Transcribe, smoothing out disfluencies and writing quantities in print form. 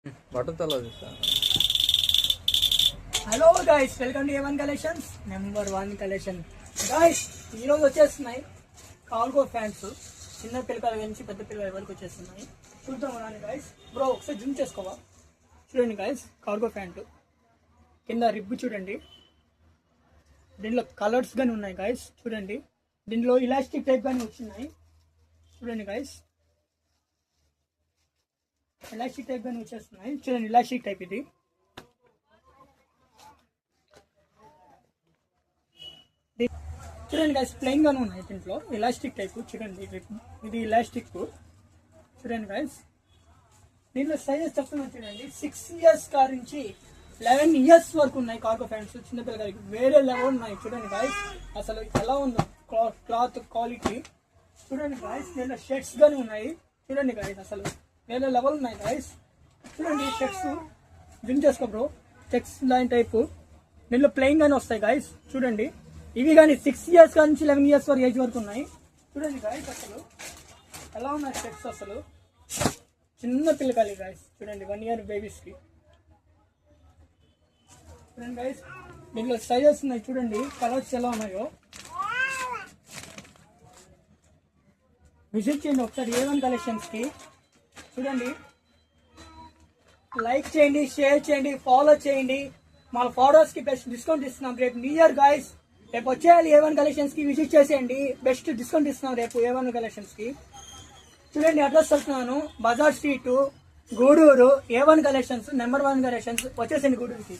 బట్టతల hello guys, welcome to A1 collections number 1 collection. Guys ఈరోజు వచ్చేస్తున్నాయి కార్గో ఫ్యాన్స్. చిన్న పిల్లకాయల నుంచి పెద్ద పిల్లల వరకు వచ్చేస్తున్నాయి. చూద్దాం రాని గైస్. బ్రో ఒకసారి జూమ్ చేసుకోవా. చూడండి గైస్, కార్గో ప్యాంట్ కింద రిబ్బు చూడండి. దీనిలో కలర్స్ కానీ ఉన్నాయి గైస్. చూడండి, దీనిలో ఇలాస్టిక్ టైప్ కానీ వచ్చినాయి. చూడండి గైస్, ఎలాస్టిక్ టైప్ కానీ వచ్చేస్తున్నాయి. చూడండి, ఎలాస్టిక్ టైప్ ఇది. చూడండి గైస్, ప్లెయిన్ గానే ఉన్నాయి. దీంట్లో ఎలాస్టిక్ టైప్ చూడండి. ఇది ఎలాస్టిక్. చూడండి గైస్, దీంట్లో సైజెస్ చెప్తున్నాను చూడండి. 6 years కార్ నుంచి 11 years వరకు ఉన్నాయి కార్గో ప్యాంట్స్. చిన్నపిల్లలకి వేరే లెవెల్ ఉన్నాయి. చూడండి గైస్, అసలు ఎలా ఉందో క్లాత్ క్వాలిటీ. చూడండి గైస్, దీంట్లో షర్ట్స్ గానీ ఉన్నాయి. చూడండి గైస్, అసలు వేరే లెవెల్ ఉన్నాయి గైస్. చూడండి షర్ట్స్, జిమ్ చేసుకో బ్రో. చెక్స్ లాంటి టైపు దీంట్లో ప్లెయిన్ గానే వస్తాయి గైస్. చూడండి, ఇవి కానీ 6 years నుంచి 11 years వరకు ఏజ్ వరకు ఉన్నాయి. చూడండి గైస్, అసలు ఎలా ఉన్నాయి షర్ట్స్. అసలు చిన్న పిల్లకాయలు గైస్. చూడండి, 1 year బేబీస్ కి. చూడండి గైస్, దీంట్లో సైజెస్ ఉన్నాయి. చూడండి కలర్స్ ఎలా ఉన్నాయో. విజిట్ చేయండి ఒకసారి A1 కలెక్షన్స్ కి. చూడండి, లైక్ చేయండి, షేర్ చేయండి, ఫాలో చేయండి. మన ఫాలోవర్స్ కి బెస్ట్ డిస్కౌంట్ ఇస్తున్నాం. రేపు న్యూ ఇయర్ గైస్, రేపు వచ్చేయాలి A1 కలెక్షన్స్ కి. విజిట్ చేసేయండి, బెస్ట్ డిస్కౌంట్ ఇస్తున్నాం రేపు A1 కలెక్షన్స్ కి. చూడండి, అడ్రస్ వస్తున్నాను, Bazar street, Gudur. A1 collections number 1 collections. వచ్చేసండి గూడూరుకి.